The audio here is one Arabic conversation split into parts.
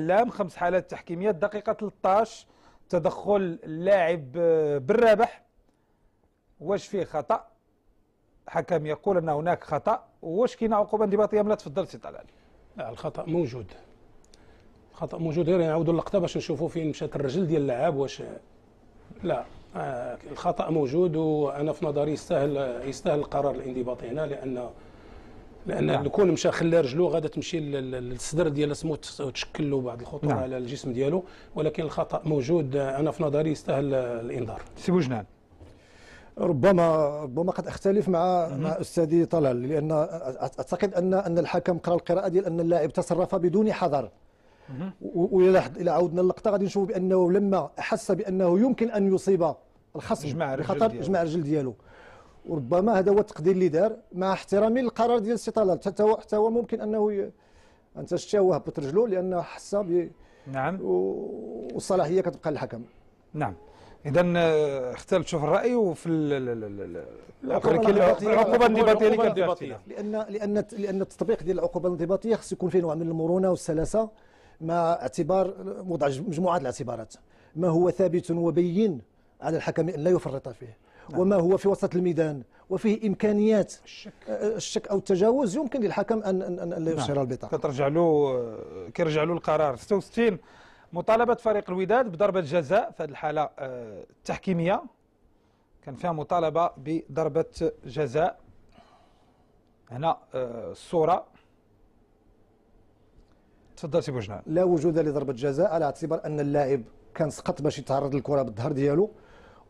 لام 5 حالات تحكيمية. الدقيقة 13 تدخل اللاعب بالرابح. واش فيه خطأ؟ حكم يقول أن هناك خطأ. واش كاينه عقوبة انضباطية؟ لا تفضل سي طلال. لا، الخطأ موجود. الخطأ موجود، غير نعاودوا اللقطة باش نشوفوا فين مشات الرجل ديال اللاعب. واش لا، الخطأ موجود، وأنا في نظري يستاهل القرار الانضباطي هنا، لأن كون مشى خلى رجلو غادا تمشي للصدر ديال اسمه وتشكل له بعض الخطوره على الجسم ديالو، ولكن الخطأ موجود. أنا في نظري يستاهل الإنذار. سي بوجنان. ربما قد اختلف مع استاذي طلال، لان اعتقد ان الحكم قرا القراءه ديال ان اللاعب تصرف بدون حذر. والى عودنا اللقطه غادي نشوف بانه لما احس بانه يمكن ان يصيب الخصم بخطر جمع الرجل ديالو. وربما هذا هو التقدير اللي دار، مع احترامي للقرار ديال السي طلال. حتى هو ممكن انه انت شتي هو هبط رجلو لانه حس نعم، والصلاحيه كتبقى للحكم. نعم. اذا اختلفتوا في الراي وفي العقوبه الانضباطيه اللي كدير فيها، لان التطبيق ديال العقوبه الانضباطيه خص يكون فيه نوع من المرونه والسلاسه، مع اعتبار وضع مجموعه الاعتبارات. ما هو ثابت وبين على الحكم ان لا يفرط فيه، وما هو في وسط الميدان وفيه امكانيات الشك او التجاوز يمكن للحكم ان لا يشير البطاقه. كيرجع له القرار. 66 مطالبه فريق الوداد بضربه جزاء في هذه الحاله التحكيميه. كان فيها مطالبه بضربه جزاء. هنا الصوره. تفضل سي بوجنان. لا وجود لضربه جزاء على اعتبار ان اللاعب كان سقط باش يتعرض للكره بالظهر ديالو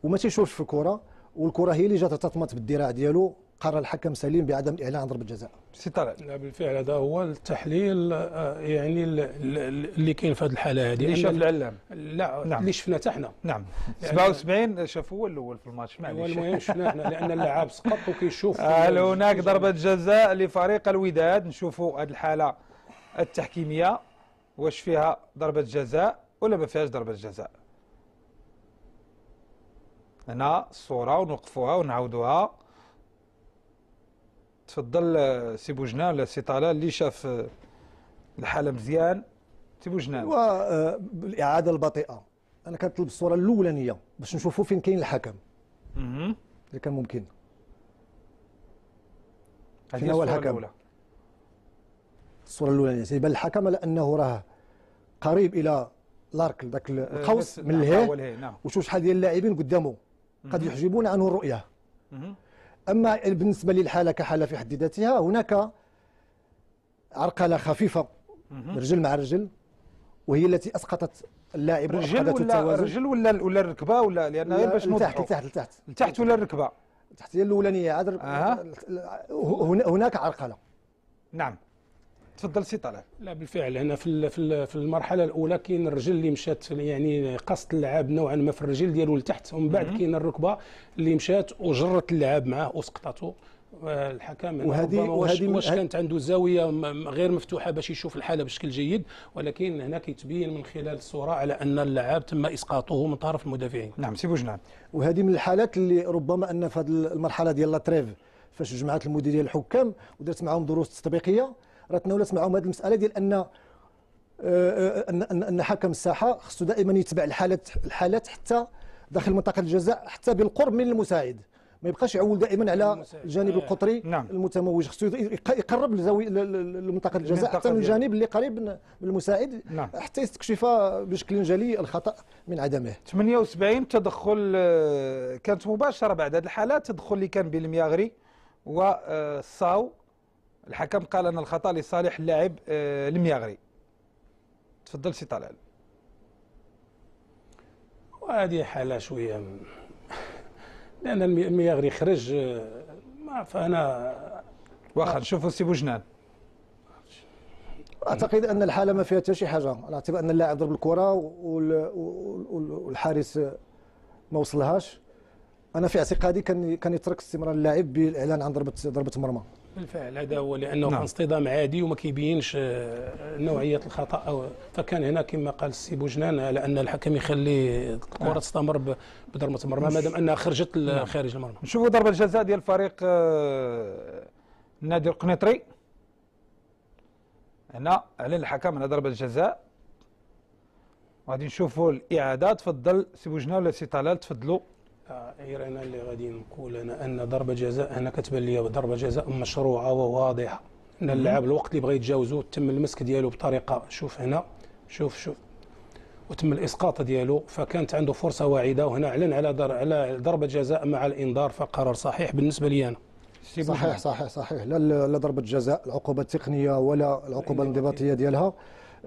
وما تيشوفش في الكره، والكره هي اللي جات تطمت بالذراع ديالو. قرر الحكم سليم بعدم الاعلان عن ضربه جزاء. سي طلال. لا بالفعل هذا هو التحليل يعني اللي كاين في هذه الحاله هذه. اللي شاف العلام. لا، نعم. اللي شفنا حتى حنا. نعم. 77 شاف هو الاول في الماتش. معليش. المهم شفنا حنا لان اللاعب سقط وكيشوف. هل هناك ضربه جزاء لفريق الوداد؟ نشوفوا هذه الحاله التحكيميه واش فيها ضربه جزاء ولا ما فيهاش ضربه جزاء. هنا الصوره ونوقفوها ونعاودوها. تفضل سي بوجنان ولا سي طلال اللي شاف الحاله مزيان. سي بوجنان. والاعاده البطيئه، انا كنطلب الصوره الاولانيه باش نشوفوا فين كاين الحكم. اذا كان ممكن. فين هو الحكم؟ الصوره الاولانيه تيبان الحكم على انه راه قريب الى لارك ذاك القوس من الهيه. نعم. وشوف شحال ديال اللاعبين قدامه قد يحجبون عنه الرؤيه. اما بالنسبه للحاله كحاله في حد ذاتها، هناك عرقله خفيفه رجل مع رجل، وهي التي اسقطت اللاعب وافقدته التوازن. رجل ولا الركبه ولا لان غير باش لتحت ولا الركبه؟ لتحت هي الاولانيه عاد. هناك عرقله. نعم. تفضل سي طلال. لا بالفعل هنا في المرحله الاولى كاين الرجل اللي مشات، يعني قصت اللعاب نوعا ما في الرجل ديالو لتحت، ومن بعد كاين الركبه اللي مشات وجرت اللعاب معاه وسقطته. الحكم واش كانت عنده زاويه غير مفتوحه باش يشوف الحاله بشكل جيد، ولكن هنا كيتبين من خلال الصوره على ان اللاعب تم اسقاطه من طرف المدافعين. نعم سي بوجنان. وهذه من الحالات اللي ربما ان في هذه المرحله ديال لا تريف فاش جمعت المديريه الحكام ودرت معهم دروس تطبيقيه، راه تناولت معهم هذه المساله ديال ان حكم الساحه خصو دائما يتبع الحالات حتى داخل منطقه الجزاء، حتى بالقرب من المساعد، ما يبقاش يعول دائما على الجانب القطري. نعم. المتموج خصو يقرب لمنطقه الجزاء حتى من الجانب اللي قريب من المساعد. نعم. حتى يستكشف بشكل جلي الخطا من عدمه. 78 تدخل كانت مباشره بعد هذه الحالات، تدخل اللي كان بين المياغري والصاو. الحكم قال ان الخطا لصالح اللاعب المياغري. تفضل سي طلال. وهذه حاله شويه لان المياغري خرج، فانا واخا نشوفوا سي بوجنان. اعتقد ان الحاله ما فيها حتى شي حاجه، على اعتبار ان اللاعب ضرب الكره والحارس ما وصلهاش. انا في اعتقادي كان يترك استمرار اللاعب بالاعلان عن ضربه مرمى. بالفعل هذا هو، لانه كان اصطدام عادي وما كيبينش نوعيه الخطا، فكان هنا كما قال السي بوجنان على ان الحكم يخلي الكره تستمر بضربه مرمى ما دام انها خرجت خارج المرمى. نشوفوا ضربه الجزاء ديال فريق النادي القنيطري. هنا اعلن الحكم على ضربه الجزاء غادي نشوفوا الاعاده. تفضل سي بوجنا ولا سي طلال، تفضلوا. غير انا اللي غادي نقول ان ضربه جزاء هنا كتبان لي ضربه جزاء مشروعه وواضحه، ان اللاعب الوقت اللي بغى يتجاوزو تم المسك ديالو بطريقه، شوف هنا، شوف وتم الاسقاط ديالو، فكانت عنده فرصه واعده، وهنا اعلن على ضربه جزاء مع الانذار، فقرار صحيح بالنسبه لي انا. صحيح لا ضربه جزاء، العقوبه التقنيه ولا العقوبه الانضباطيه ديالها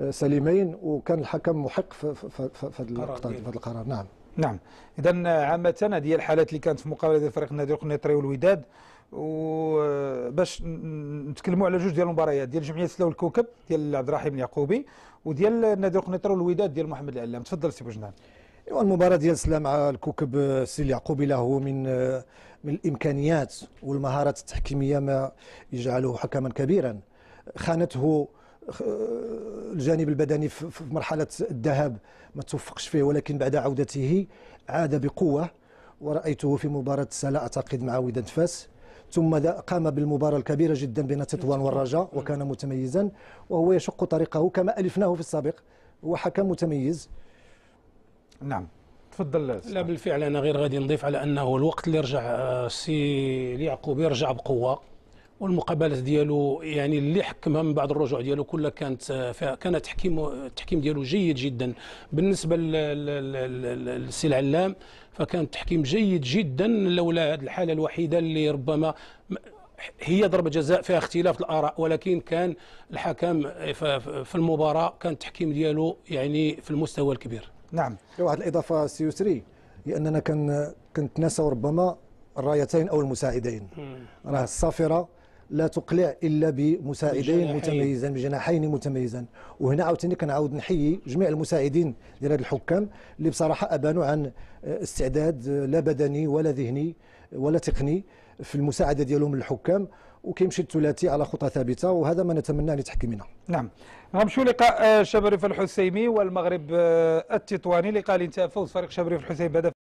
سليمين، وكان الحكم محق في هذا القرار. نعم. اذا عامه هذه هي الحالات اللي كانت في مقابله ديال فريق النادي القنيطري والوداد. وباش نتكلموا على جوج ديال المباريات ديال جمعيه سلا والكوكب ديال عبد الرحيم اليعقوبي، وديال النادي القنيطري والوداد ديال محمد العلام. تفضل سي بوجنان. المباراه ديال سلا مع الكوكب السي اليعقوبي له من الامكانيات والمهارات التحكيميه ما يجعله حكما كبيرا. خانته الجانب البدني في مرحله الذهاب ما توفقش فيه، ولكن بعد عودته عاد بقوه، ورأيته في مباراة سلا أعتقد مع وداد فاس، ثم قام بالمباراة الكبيرة جدا بين تطوان والرجاء وكان متميزا، وهو يشق طريقه كما ألفناه في السابق، هو حكم متميز. نعم تفضل. لا بالفعل أنا غير غادي نضيف على أنه الوقت اللي رجع السي اليعقوبي رجع بقوة، والمقابلات ديالو يعني اللي حكمها من بعد الرجوع ديالو كلها كان التحكيم ديالو جيد جدا. بالنسبه للسي العلام فكان التحكيم جيد جدا، لولا هذه الحاله الوحيده اللي ربما هي ضربه جزاء فيها اختلاف الاراء، ولكن كان الحكم في المباراه كان التحكيم ديالو يعني في المستوى الكبير. نعم. واحد الاضافه سي يسري، لاننا كنتناسوا ربما الرايتين او المساعدين. راه الصافره لا تقلع الا بمساعدين متميزين، بجناحين متميزين. وهنا عاوتاني كنعاود نحيي جميع المساعدين ديال هاد الحكام اللي بصراحه ابانوا عن استعداد لا بدني ولا ذهني ولا تقني في المساعده ديالهم للحكام، وكيمشي الثلاثي على خطى ثابته، وهذا ما نتمناه لتحكيمنا. نعم. غنمشيو لقاء شبريف الحسيمي والمغرب التطواني. لقاء اللي انتهى فوز فريق شبريف الحسيمي بهدف